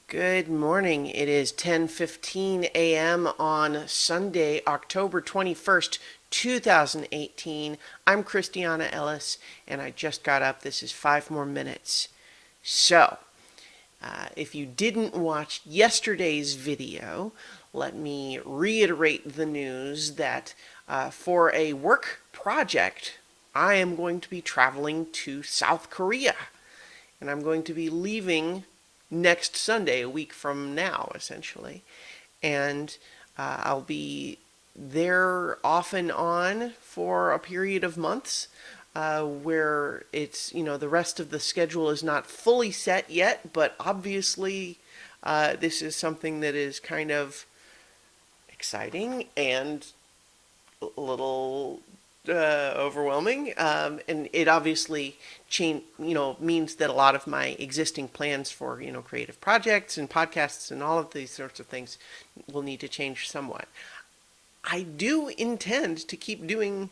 Good morning. It is 10:15 a.m. on Sunday, October 21st, 2018. I'm Christiana Ellis, and I just got up. This is 5 more minutes. So, if you didn't watch yesterday's video, let me reiterate the news that for a work project, I am going to be traveling to South Korea. And I'm going to be leaving next Sunday, a week from now, essentially. And I'll be there off and on for a period of months where the rest of the schedule is not fully set yet, but obviously this is something that is kind of exciting and a little overwhelming, and it obviously means that a lot of my existing plans for creative projects and podcasts and all of these sorts of things will need to change somewhat. I do intend to keep doing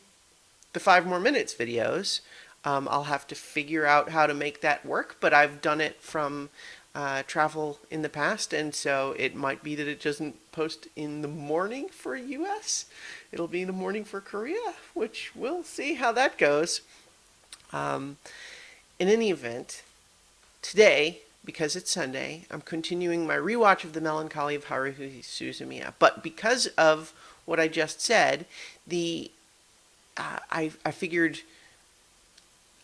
the 5 more minutes videos. I'll have to figure out how to make that work, but I've done it from travel in the past, and so it might be that it doesn't post in the morning for US. It'll be in the morning for Korea, which we'll see how that goes. Um, in any event, today, because it's Sunday, I'm continuing my rewatch of The Melancholy of Haruhi Suzumiya. But because of what I just said, I figured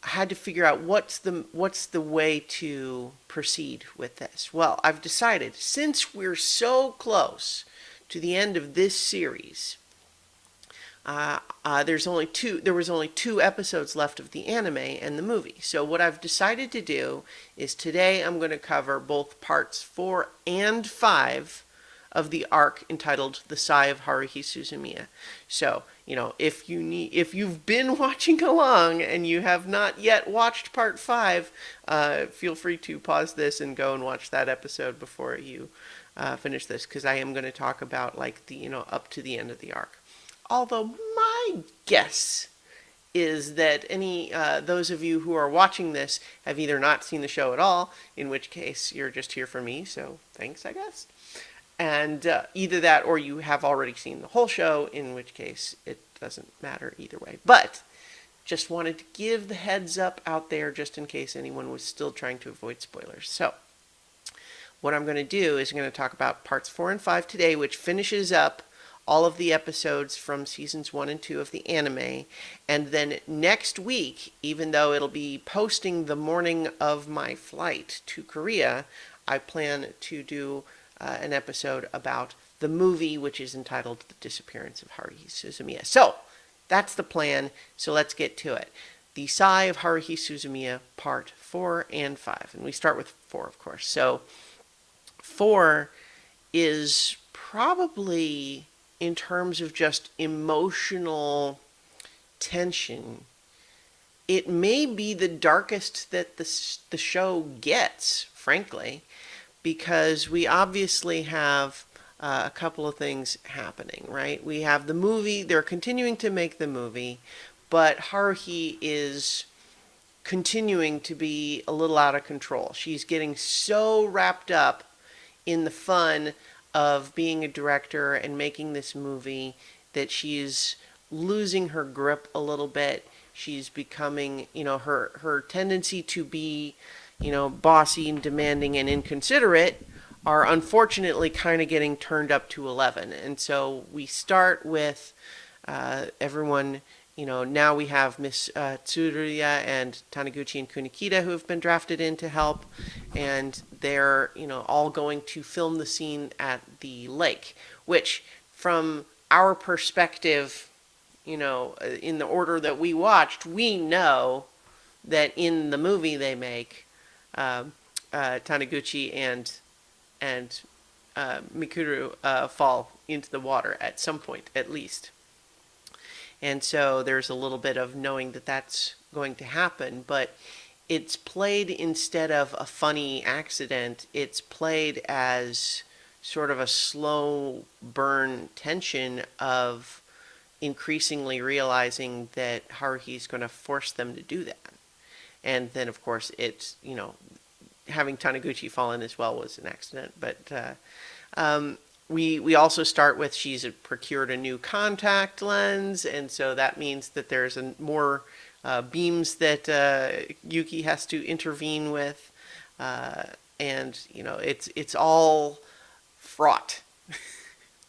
I had to figure out what's the way to proceed with this. Well, I've decided, since we're so close to the end of this series, there was only two episodes left of the anime and the movie. So what I've decided to do is today I'm going to cover both parts 4 and 5 of the arc entitled "The Sigh of Haruhi Suzumiya." So, if you've been watching along and you have not yet watched part 5, feel free to pause this and go and watch that episode before you finish this, because I am going to talk about up to the end of the arc. Although my guess is that those of you who are watching this have either not seen the show at all, in which case you're just here for me, so thanks, I guess. And either that or you have already seen the whole show, in which case it doesn't matter either way. But just wanted to give the heads up out there just in case anyone was still trying to avoid spoilers. So what I'm going to do is I'm going to talk about parts 4 and 5 today, which finishes up all of the episodes from seasons 1 and 2 of the anime. And then next week, even though it'll be posting the morning of my flight to Korea, I plan to do an episode about the movie, which is entitled "The Disappearance of Haruhi Suzumiya." So that's the plan. So let's get to it. The Sigh of Haruhi Suzumiya, part 4 and 5. And we start with 4, of course. So 4 is probably, in terms of just emotional tension, it may be the darkest that the show gets, frankly, because we obviously have a couple of things happening, right? We have the movie, they're continuing to make the movie, but Haruhi is continuing to be a little out of control. She's getting so wrapped up in the fun of being a director and making this movie that she's losing her grip a little bit. She's becoming, her tendency to be, bossy and demanding and inconsiderate are unfortunately kind of getting turned up to 11. And so we start with everyone, now we have Miss Tsuruya and Taniguchi and Kunikita who have been drafted in to help, and they're, all going to film the scene at the lake, which from our perspective, in the order that we watched, we know that in the movie they make Taniguchi and Mikuru fall into the water at some point, at least. And so there's a little bit of knowing that that's going to happen, but it's played, instead of a funny accident, it's played as sort of a slow burn tension of increasingly realizing that Haruhi's going to force them to do that. And then, of course, it's, having Taniguchi fall in as well was an accident. But we also start with she's procured a new contact lens, and so that means that there's more beams that Yuki has to intervene with, and it's all fraught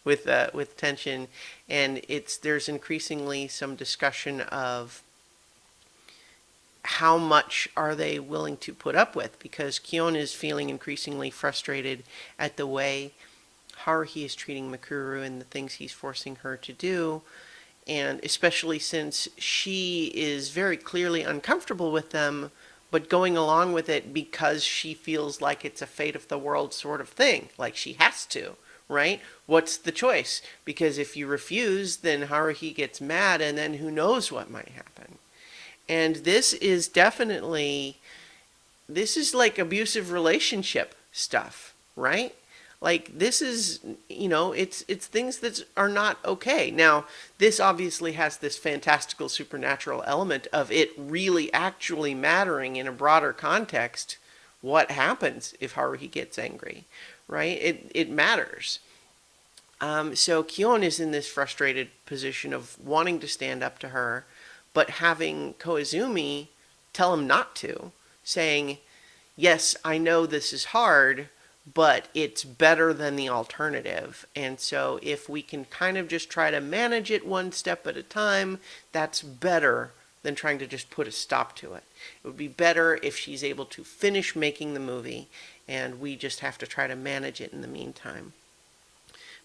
with tension, and there's increasingly some discussion of how much are they willing to put up with, because Kyon is feeling increasingly frustrated at the way Haruhi is treating Mikuru and the things he's forcing her to do, and especially since she is very clearly uncomfortable with them, but going along with it because she feels like it's a fate of the world sort of thing, like she has to, right? What's the choice? Because if you refuse, then Haruhi gets mad, and then who knows what might happen. And this is like abusive relationship stuff, right? Like, this is, it's things that are not okay. Now, this obviously has this fantastical supernatural element of it really actually mattering in a broader context what happens if Haruhi gets angry, right? It matters. So Kyon is in this frustrated position of wanting to stand up to her, but having Koizumi tell him not to, saying, yes, I know this is hard, but it's better than the alternative. And so if we can kind of just try to manage it one step at a time, that's better than trying to just put a stop to it. It would be better if she's able to finish making the movie, and we just have to try to manage it in the meantime.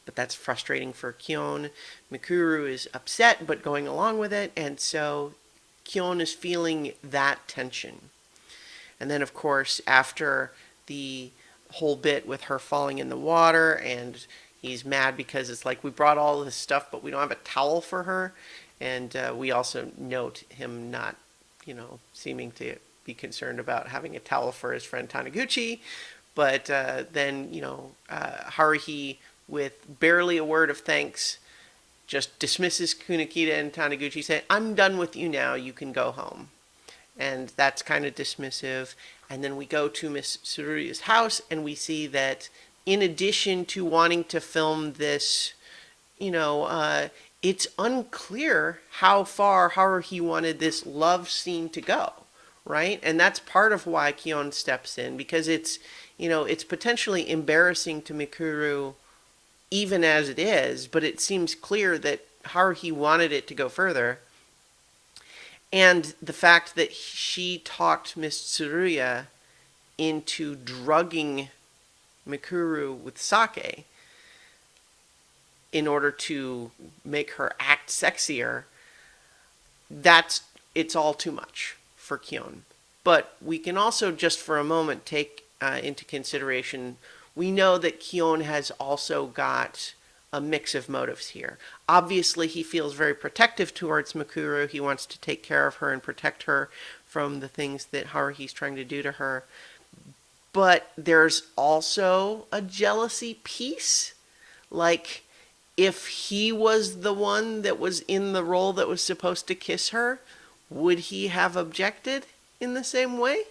But that's frustrating for Kyon. Mikuru is upset, but going along with it, and so Kyon is feeling that tension. And then, of course, after the whole bit with her falling in the water, and he's mad because it's like, we brought all this stuff, but we don't have a towel for her. And we also note him not, seeming to be concerned about having a towel for his friend Taniguchi. But then, Haruhi, with barely a word of thanks, just dismisses Kunakita and Taniguchi, saying, I'm done with you now, you can go home. And that's kind of dismissive. And then we go to Miss Tsuruya's house, and we see that in addition to wanting to film this, it's unclear how far Haruhi wanted this love scene to go, right? And that's part of why Kyon steps in, because it's potentially embarrassing to Mikuru even as it is, but it seems clear that Haruhi wanted it to go further. And the fact that she talked Miss Tsuruya into drugging Mikuru with sake in order to make her act sexier, it's all too much for Kyon. But we can also just for a moment take into consideration, we know that Kyon has also got a mix of motives here. Obviously, he feels very protective towards Mikuru. He wants to take care of her and protect her from the things that Haruhi's trying to do to her. But there's also a jealousy piece. Like, if he was the one that was in the role that was supposed to kiss her, would he have objected in the same way?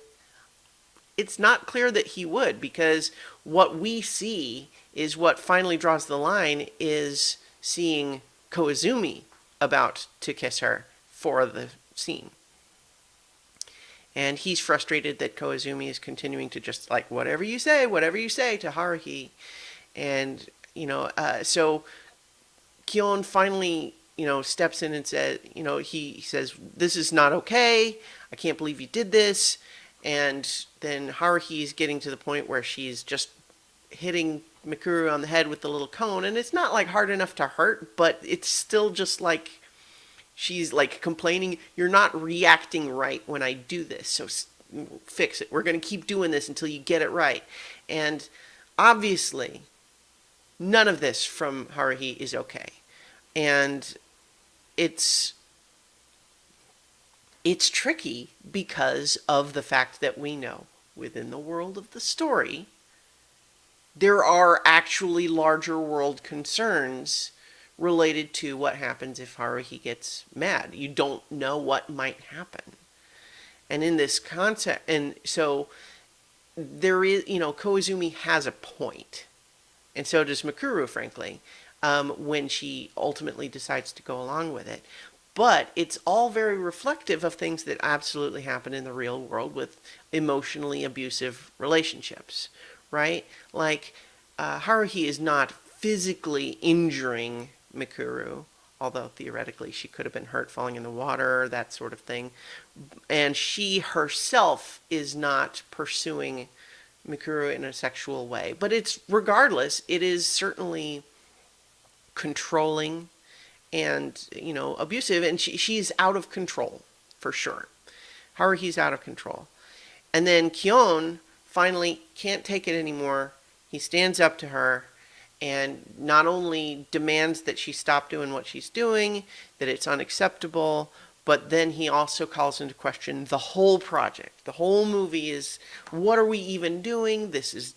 It's not clear that he would, because what we see is what finally draws the line is seeing Koizumi about to kiss her for the scene. And he's frustrated that Koizumi is continuing to just like, whatever you say to Haruhi. And, so Kyon finally, steps in and says, he says, this is not okay. I can't believe you did this. And then Haruhi is getting to the point where she's just hitting Mikuru on the head with the little cone. And it's not like hard enough to hurt, but it's still just like, she's like complaining, you're not reacting right when I do this. So fix it. We're going to keep doing this until you get it right. And obviously, none of this from Haruhi is okay. And it's tricky because of the fact that we know within the world of the story, there are actually larger world concerns related to what happens if Haruhi gets mad. You don't know what might happen. And in this concept, and so there is, Koizumi has a point, and so does Mikuru, frankly, when she ultimately decides to go along with it. But it's all very reflective of things that absolutely happen in the real world with emotionally abusive relationships, right? Like, Haruhi is not physically injuring Mikuru, although theoretically she could have been hurt falling in the water, that sort of thing. And she herself is not pursuing Mikuru in a sexual way. But regardless, it is certainly controlling and, abusive, and she's out of control, for sure. Haruhi's out of control. And then Kyon finally can't take it anymore. He stands up to her and not only demands that she stop doing what she's doing, that it's unacceptable, but then he also calls into question the whole project. The whole movie is, what are we even doing? This is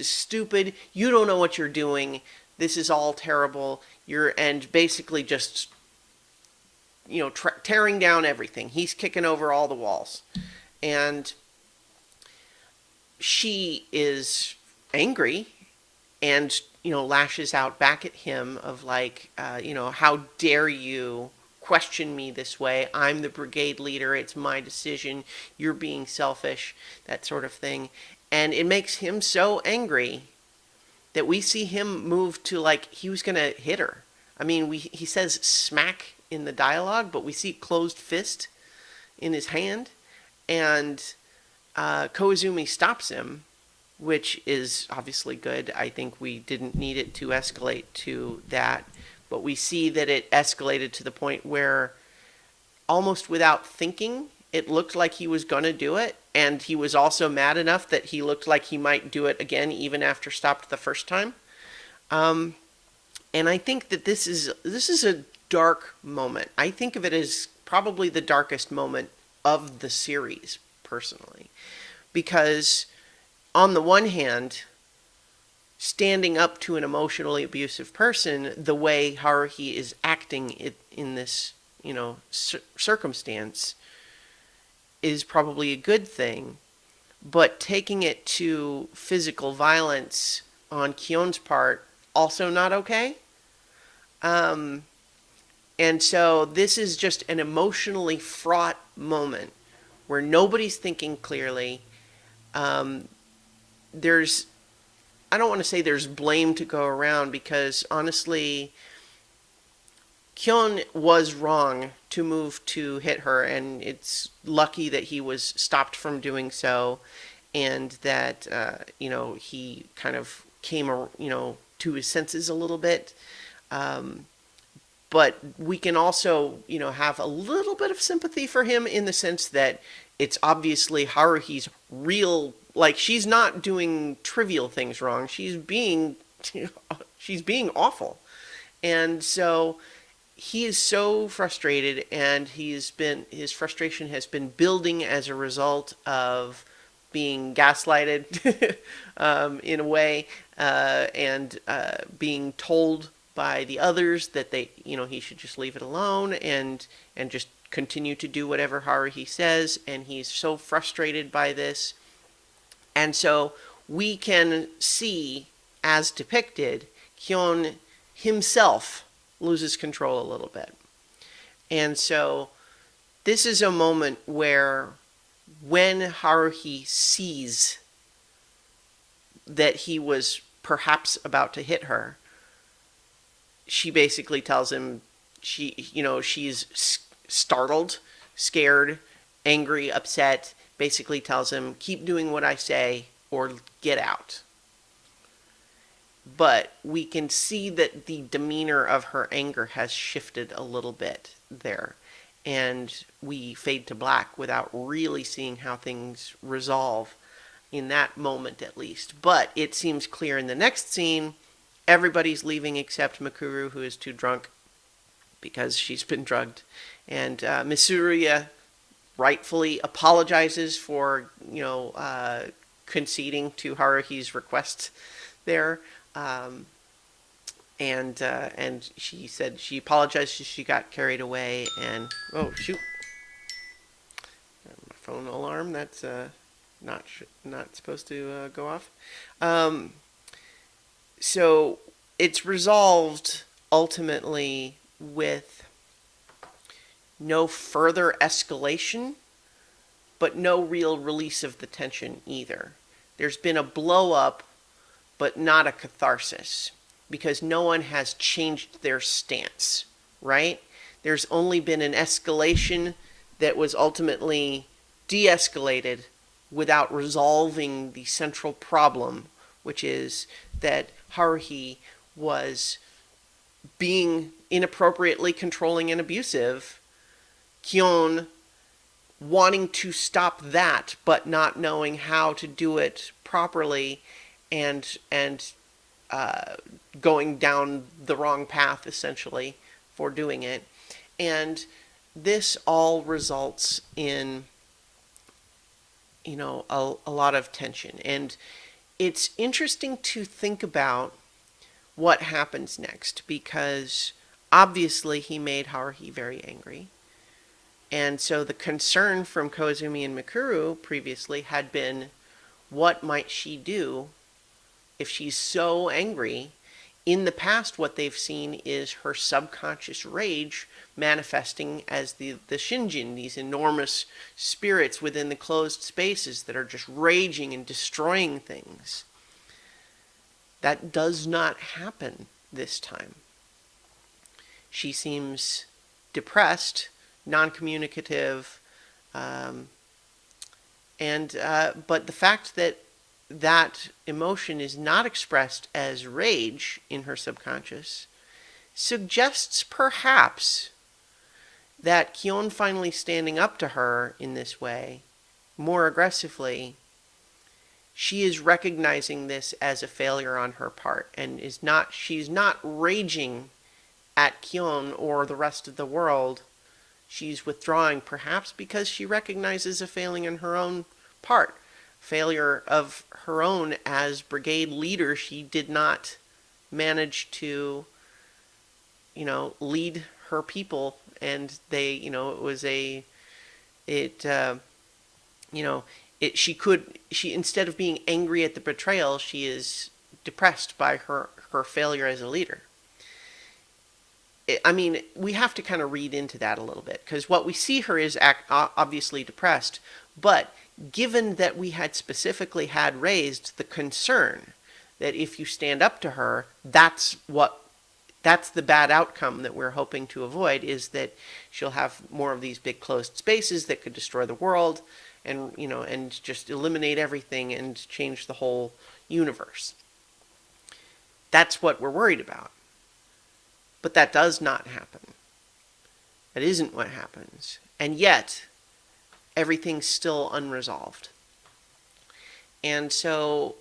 stupid. You don't know what you're doing. This is all terrible. And basically just, tearing down everything. He's kicking over all the walls. And she is angry and, lashes out back at him of like, how dare you question me this way? I'm the brigade leader. It's my decision. You're being selfish, that sort of thing. And it makes him so angry that we see him move to, like, he was going to hit her. I mean, he says smack in the dialogue, but we see closed fist in his hand. And Koizumi stops him, which is obviously good. I think we didn't need it to escalate to that. But we see that it escalated to the point where, almost without thinking, it looked like he was going to do it. And he was also mad enough that he looked like he might do it again, even after stopped the first time. And I think that this is a dark moment. I think of it as probably the darkest moment of the series, personally. Because on the one hand, standing up to an emotionally abusive person, the way Haruhi is acting in this, circumstance, is probably a good thing. But taking it to physical violence on Kyon's part, also not okay. And so this is just an emotionally fraught moment where nobody's thinking clearly. I don't want to say there's blame to go around, because honestly, Kyon was wrong to move to hit her, and it's lucky that he was stopped from doing so, and that, he kind of came, to his senses a little bit. But we can also, have a little bit of sympathy for him in the sense that it's obviously Haruhi's real, like, she's not doing trivial things wrong. She's being awful. And so he is so frustrated, and his frustration has been building as a result of being gaslighted in a way, and being told by the others that he should just leave it alone and just continue to do whatever Haruhi says. And he's so frustrated by this. And so we can see, as depicted, Kyon himself loses control a little bit. And so this is a moment where, when Haruhi sees that he was perhaps about to hit her, she basically tells him she's startled, scared, angry, upset, basically tells him, keep doing what I say or get out. But we can see that the demeanor of her anger has shifted a little bit there. And we fade to black without really seeing how things resolve in that moment, at least. But it seems clear in the next scene, everybody's leaving except Mikuru, who is too drunk because she's been drugged. And Misuruya rightfully apologizes for, conceding to Haruhi's request there. And she said she apologized. She got carried away, and oh shoot, my phone alarm. That's not supposed to go off. Um, so it's resolved ultimately with no further escalation, but no real release of the tension either. There's been a blow up, but not a catharsis, because no one has changed their stance, right? There's only been an escalation that was ultimately de-escalated without resolving the central problem, which is that Haruhi was being inappropriately controlling and abusive. Kyon wanting to stop that, but not knowing how to do it properly, and going down the wrong path essentially for doing it. And this all results in, a lot of tension. And it's interesting to think about what happens next, because obviously he made Haruhi very angry. And so the concern from Koizumi and Mikuru previously had been, what might she do if she's so angry? In the past, what they've seen is her subconscious rage manifesting as the Shinjin, these enormous spirits within the closed spaces that are just raging and destroying things. That does not happen this time. She seems depressed, non-communicative, but the fact that emotion is not expressed as rage in her subconscious suggests perhaps that Kyon finally standing up to her in this way, more aggressively, she is recognizing this as a failure on her part, and she's not raging at Kyon or the rest of the world. She's withdrawing, perhaps because she recognizes a failing in her own part. Failure of her own as brigade leader. She did not manage to, lead her people, and they, she instead of being angry at the betrayal, she is depressed by her failure as a leader. We have to kind of read into that a little bit, because what we see her is obviously depressed, but given that we had specifically had raised the concern that if you stand up to her, that's the bad outcome that we're hoping to avoid, is that she'll have more of these big closed spaces that could destroy the world, and just eliminate everything and change the whole universe. That's what we're worried about. But that does not happen. That isn't what happens. And yet, everything's still unresolved. And so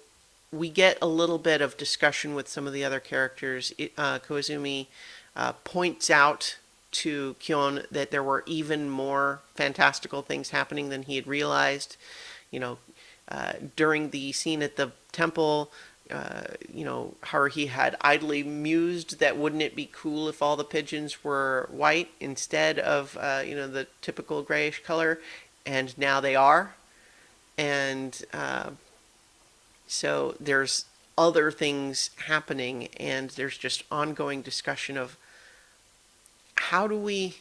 we get a little bit of discussion with some of the other characters. Koizumi points out to Kyon that there were even more fantastical things happening than he had realized. During the scene at the temple, Haruhi had idly mused that wouldn't it be cool if all the pigeons were white instead of, the typical grayish color, and now they are. And so there's other things happening, and there's just ongoing discussion of how do we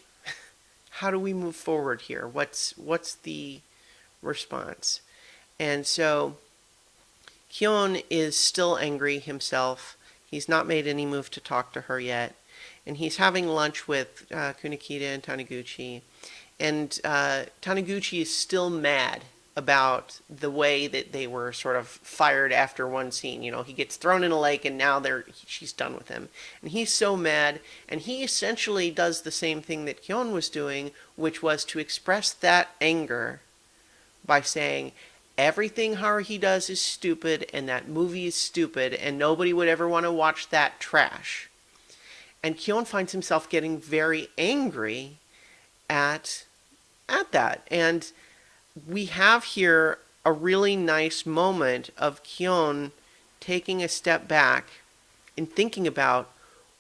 move forward here? What's the response? And so Kyon is still angry himself. He's not made any move to talk to her yet. And he's having lunch with Kunikita and Taniguchi. And Taniguchi is still mad about the way that they were sort of fired after one scene. He gets thrown in a lake, and now she's done with him. And he's so mad, and he essentially does the same thing that Kyon was doing, which was to express that anger by saying, everything Haruhi does is stupid, and that movie is stupid, and nobody would ever want to watch that trash. And Kyon finds himself getting very angry at that. And we have here a really nice moment of Kyon taking a step back and thinking about,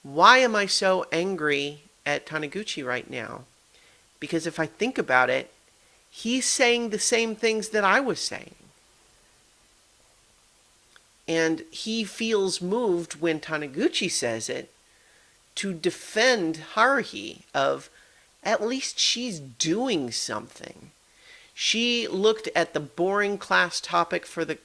why am I so angry at Taniguchi right now? Because if I think about it, he's saying the same things that I was saying. And he feels moved when Taniguchi says it to defend Haruhi of at least she's doing something. She looked at the boring class topic for the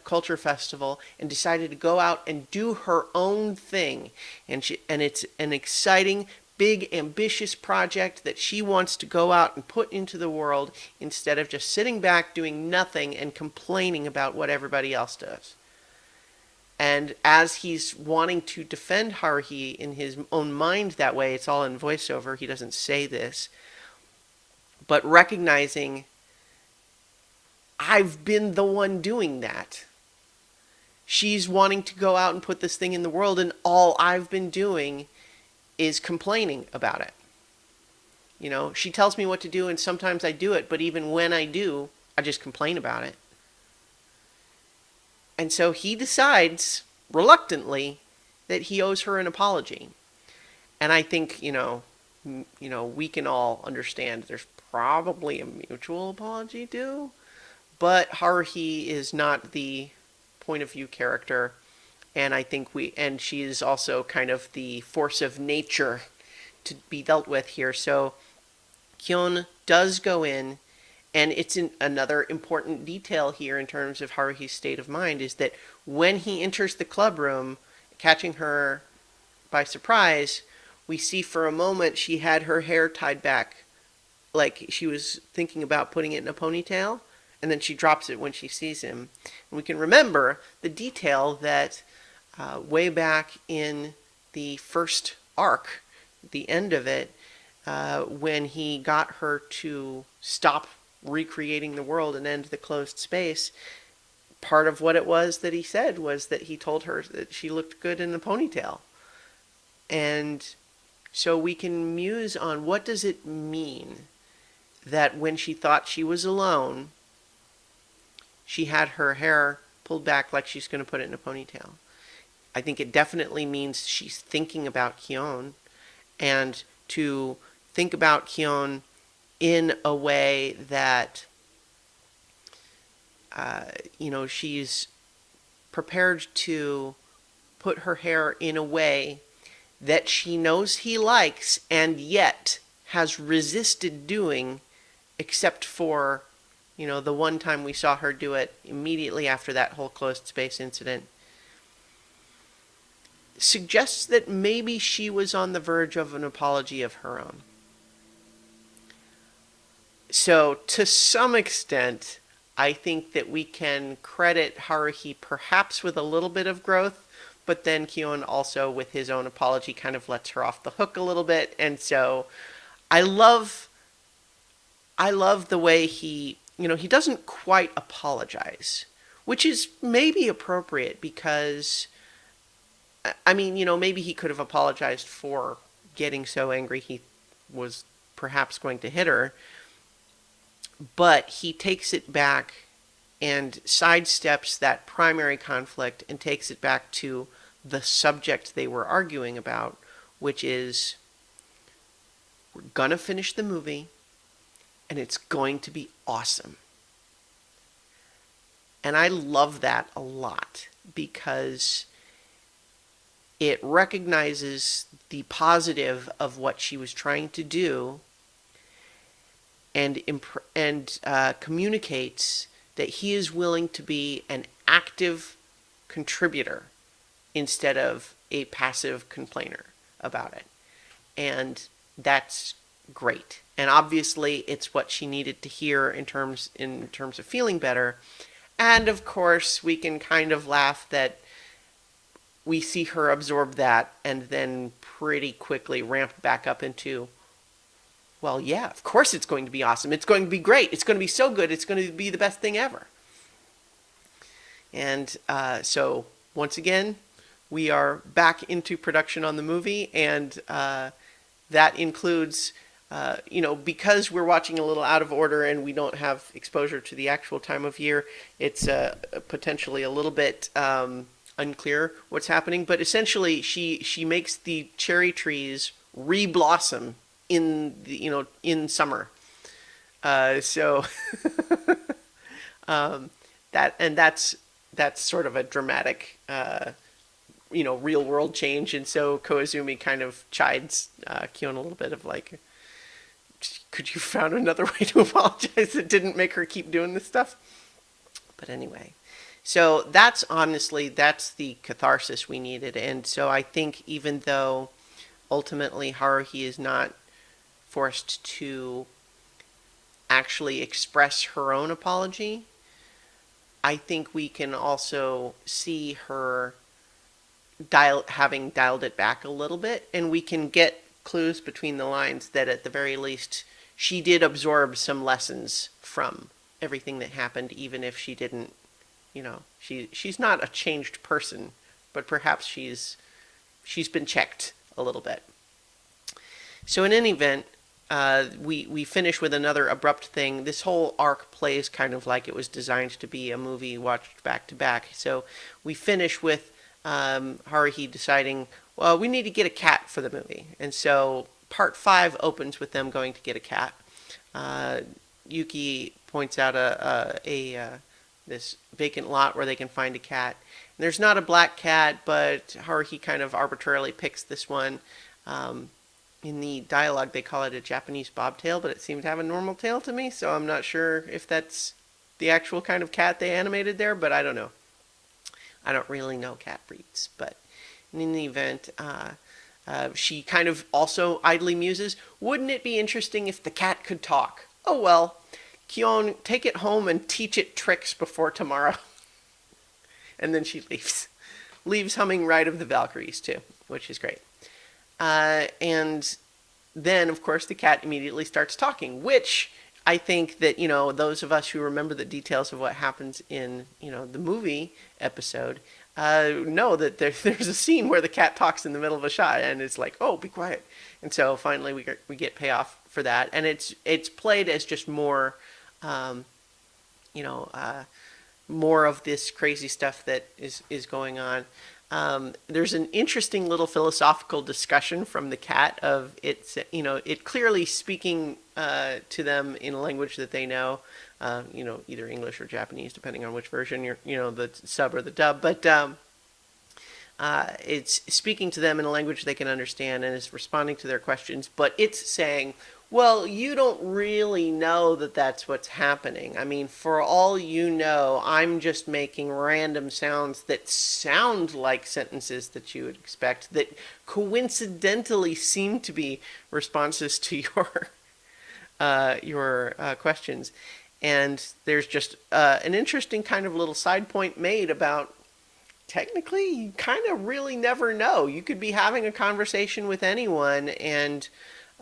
culture festival and decided to go out and do her own thing. And it's an exciting, big, ambitious project that she wants to go out and put into the world instead of just sitting back doing nothing and complaining about what everybody else does. And as he's wanting to defend Haruhi in his own mind that way, it's all in voiceover, he doesn't say this, but recognizing I've been the one doing that. She's wanting to go out and put this thing in the world, and all I've been doing is complaining about it. You know, she tells me what to do, and sometimes I do it, but even when I do, I just complain about it. And so he decides, reluctantly, that he owes her an apology. And I think, we can all understand there's probably a mutual apology due. But Haruhi is not the point of view character, and I think she is also kind of the force of nature to be dealt with here. So Kyon does go in, and it's another important detail here in terms of Haruhi's state of mind is that when he enters the club room, catching her by surprise, we see for a moment she had her hair tied back, like she was thinking about putting it in a ponytail. And then she drops it when she sees him. And we can remember the detail that way back in the first arc, the end of it, when he got her to stop recreating the world and end the closed space, part of what it was that he said was that he told her that she looked good in a ponytail. And so we can muse on what does it mean that when she thought she was alone, she had her hair pulled back like she's going to put it in a ponytail. I think it definitely means she's thinking about Kyon, and to think about Kyon in a way that, she's prepared to put her hair in a way that she knows he likes and yet has resisted doing, except for the one time we saw her do it immediately after that whole closed space incident, suggests that maybe she was on the verge of an apology of her own. So, to some extent, I think that we can credit Haruhi perhaps with a little bit of growth, but then Kyon also, with his own apology, kind of lets her off the hook a little bit. And so, I love the way he doesn't quite apologize, which is maybe appropriate because, maybe he could have apologized for getting so angry he was perhaps going to hit her, but he takes it back and sidesteps that primary conflict and takes it back to the subject they were arguing about, which is, we're gonna finish the movie, and it's going to be awesome. And I love that a lot because it recognizes the positive of what she was trying to do and communicates that he is willing to be an active contributor instead of a passive complainer about it. And that's great. And obviously it's what she needed to hear in terms of feeling better. And of course we can kind of laugh that we see her absorb that and then pretty quickly ramp back up into, well, yeah, of course it's going to be awesome. It's going to be great. It's going to be so good. It's going to be the best thing ever. And so once again, we are back into production on the movie, and that includes, because we're watching a little out of order and we don't have exposure to the actual time of year, it's potentially a little bit unclear what's happening. But essentially, she makes the cherry trees re-blossom in summer. So that's that's sort of a dramatic, real world change. And so Koizumi kind of chides Kion a little bit of like, could you found another way to apologize that didn't make her keep doing this stuff? But anyway, so that's the catharsis we needed. And so I think even though ultimately Haruhi is not forced to actually express her own apology, I think we can also see her having dialed it back a little bit, and we can get clues between the lines that at the very least she did absorb some lessons from everything that happened, even if she didn't, she's not a changed person, but perhaps she's been checked a little bit. So in any event, we finish with another abrupt thing. This whole arc plays kind of like it was designed to be a movie watched back to back. So we finish with Haruhi deciding, well, we need to get a cat for the movie. And so part 5 opens with them going to get a cat. Yuki points out this vacant lot where they can find a cat. And there's not a black cat, but Haruhi kind of arbitrarily picks this one. In the dialogue, they call it a Japanese bobtail, but it seemed to have a normal tail to me, so I'm not sure if that's the actual kind of cat they animated there, but I don't know. I don't really know cat breeds, but in any event, she kind of also idly muses, wouldn't it be interesting if the cat could talk? Oh well, Kion, take it home and teach it tricks before tomorrow. And then she leaves. Leaves humming Ride of the Valkyries, too, which is great. And then, of course, the cat immediately starts talking, which I think that, those of us who remember the details of what happens in, the movie episode, know that there's a scene where the cat talks in the middle of a shot, and it's like, oh, be quiet. And so finally we get payoff for that. And it's played as just more, more of this crazy stuff that is going on. There's an interesting little philosophical discussion from the cat of it clearly speaking to them in a language that they know, either English or Japanese, depending on which version the sub or the dub. But it's speaking to them in a language they can understand and is responding to their questions. But it's saying, well, you don't really know that that's what's happening. I mean, for all you know, I'm just making random sounds that sound like sentences that you would expect, that coincidentally seem to be responses to your questions. And there's just an interesting kind of little side point made about, technically, you kind of really never know. You could be having a conversation with anyone and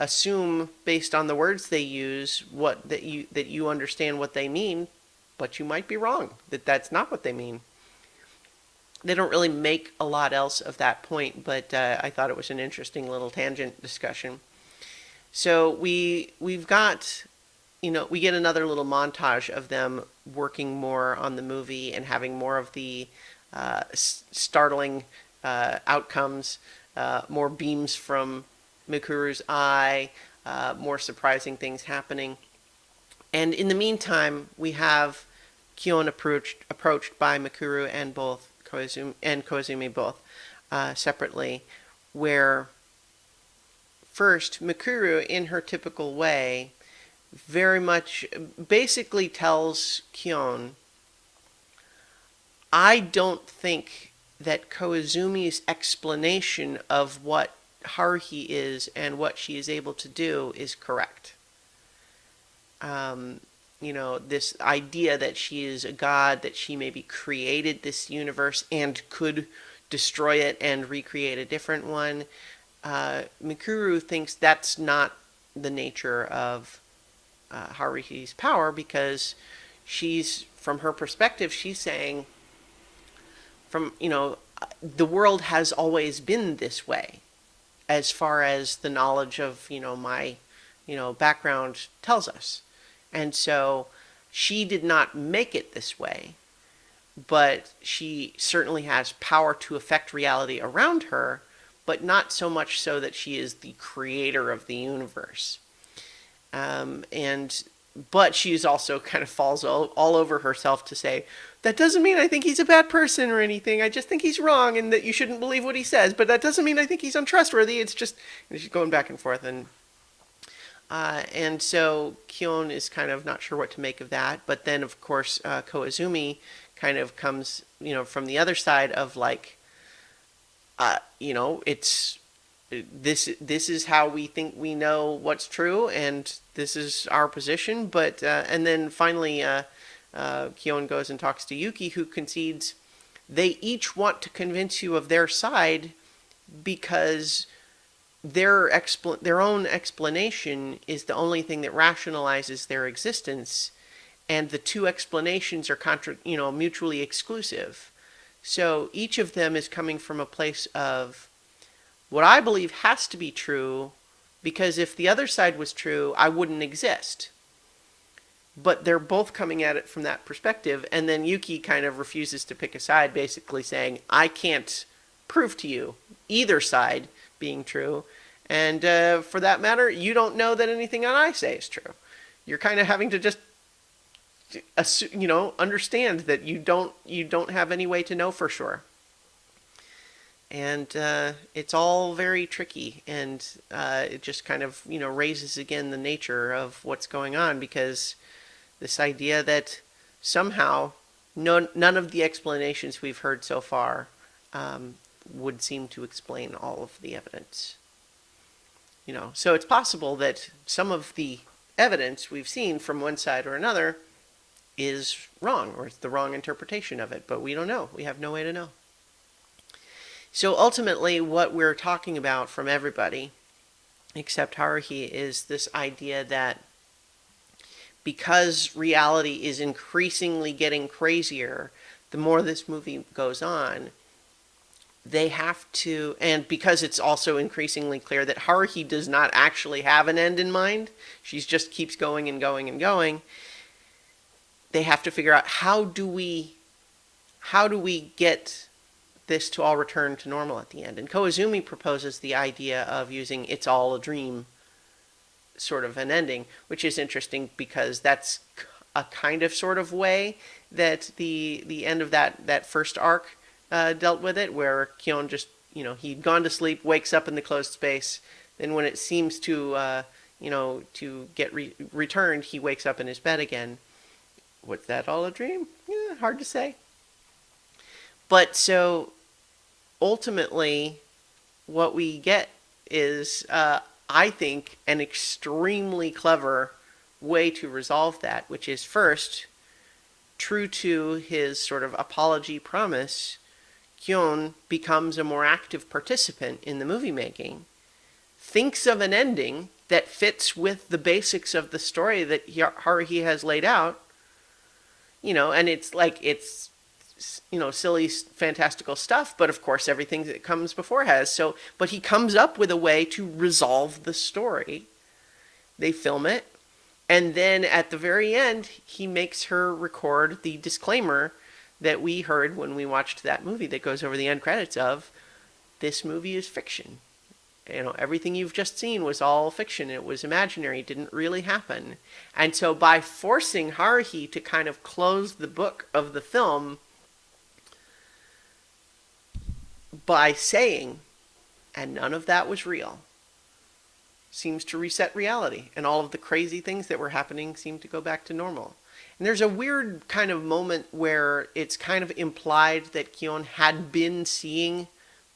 assume based on the words they use that you understand what they mean, but you might be wrong, that's not what they mean. They don't really make a lot else of that point, but I thought it was an interesting little tangent discussion. So we've got, we get another little montage of them working more on the movie and having more of the startling outcomes, more beams from Mikuru's eye, more surprising things happening. And in the meantime, we have Kion approached by Mikuru and Koizumi both separately, where first Mikuru, in her typical way, very much basically tells Kion, I don't think that Koizumi's explanation of what Haruhi is and what she is able to do is correct. This idea that she is a god, that she maybe created this universe and could destroy it and recreate a different one. Mikuru thinks that's not the nature of Haruhi's power, because from her perspective, she's saying, the world has always been this way, as far as the knowledge of, my, background tells us. And so she did not make it this way, but she certainly has power to affect reality around her, but not so much so that she is the creator of the universe. But she is also kind of falls all over herself to say, That doesn't mean I think he's a bad person or anything. I just think he's wrong and that you shouldn't believe what he says. But that doesn't mean I think he's untrustworthy. It's just she's going back and forth, and so Kyon is kind of not sure what to make of that. But then, of course, Koizumi kind of comes, from the other side of like, it's this is how we think we know what's true, and this is our position. But and then finally, Kyon goes and talks to Yuki, who concedes they each want to convince you of their side because their own explanation is the only thing that rationalizes their existence, and the two explanations are mutually exclusive. So each of them is coming from a place of what I believe has to be true, because if the other side was true, I wouldn't exist. But they're both coming at it from that perspective, and then Yuki kind of refuses to pick a side, basically saying, I can't prove to you either side being true, and for that matter, you don't know that anything I say is true. You're kind of having to just understand that you don't have any way to know for sure. And it's all very tricky, and it just kind of raises again the nature of what's going on, because this idea that somehow none of the explanations we've heard so far would seem to explain all of the evidence. So it's possible that some of the evidence we've seen from one side or another is wrong, or it's the wrong interpretation of it, but we don't know. We have no way to know. So ultimately, what we're talking about from everybody, except Haruhi, is this idea that because reality is increasingly getting crazier, the more this movie goes on, they have to, and because it's also increasingly clear that Haruhi does not actually have an end in mind, she just keeps going and going and going, they have to figure out how do we get this to all return to normal at the end. And Koizumi proposes the idea of using "it's all a dream" sort of an ending, which is interesting because that's a kind of sort of way that the end of that first arc dealt with it, where Kyon just, he'd gone to sleep, wakes up in the closed space, then when it seems to get returned, he wakes up in his bed again. Was that all a dream? Yeah, hard to say. But so ultimately, what we get is, I think, an extremely clever way to resolve that, which is first, true to his sort of apology promise, Kyon becomes a more active participant in the movie making, thinks of an ending that fits with the basics of the story that Haruhi has laid out, and it's silly, fantastical stuff, but of course everything that comes before has. So, but he comes up with a way to resolve the story. They film it, and then at the very end, he makes her record the disclaimer that we heard when we watched that movie that goes over the end credits of, this movie is fiction. Everything you've just seen was all fiction. It was imaginary. It didn't really happen. And so by forcing Haruhi to kind of close the book of the film by saying, and none of that was real, seems to reset reality, and all of the crazy things that were happening seem to go back to normal. And there's a weird kind of moment where it's kind of implied that Kyon had been seeing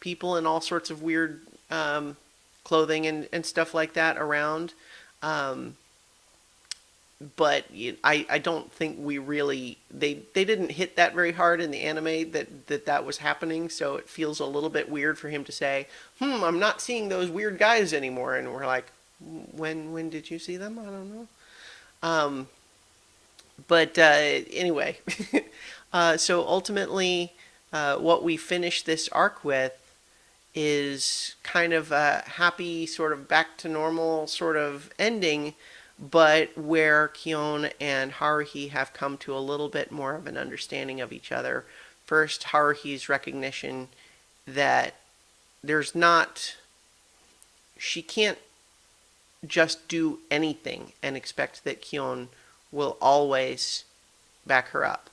people in all sorts of weird clothing and stuff like that around. But I don't think we really, they didn't hit that very hard in the anime that was happening, so it feels a little bit weird for him to say, I'm not seeing those weird guys anymore, and we're like, when did you see them? I don't know. But anyway, so ultimately what we finish this arc with is kind of a happy sort of back to normal sort of ending, but where Kyon and Haruhi have come to a little bit more of an understanding of each other. First, Haruhi's recognition that she can't just do anything and expect that Kyon will always back her up.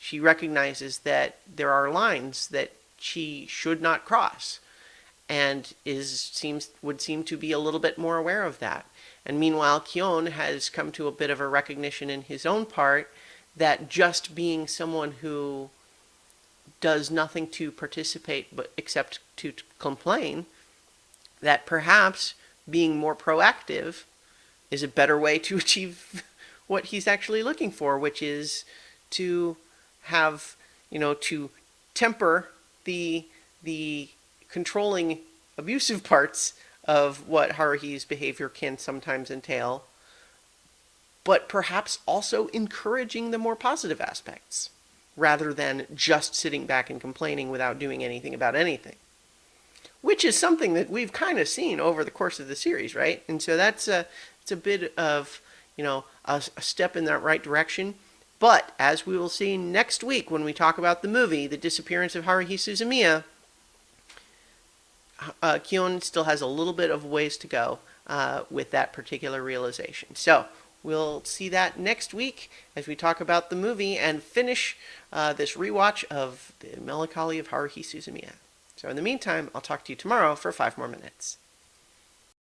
She recognizes that there are lines that she should not cross, and would seem to be a little bit more aware of that. And meanwhile, Kyon has come to a bit of a recognition in his own part that just being someone who does nothing to participate but except to complain, that perhaps being more proactive is a better way to achieve what he's actually looking for, which is to have, to temper the controlling, abusive parts of what Haruhi's behavior can sometimes entail, but perhaps also encouraging the more positive aspects, rather than just sitting back and complaining without doing anything about anything. Which is something that we've kind of seen over the course of the series, right? And so it's a bit of, a step in that right direction. But as we will see next week when we talk about the movie, The Disappearance of Haruhi Suzumiya, Kyon still has a little bit of ways to go with that particular realization. So we'll see that next week as we talk about the movie and finish this rewatch of The Melancholy of Haruhi Suzumiya. So in the meantime, I'll talk to you tomorrow for 5 more minutes.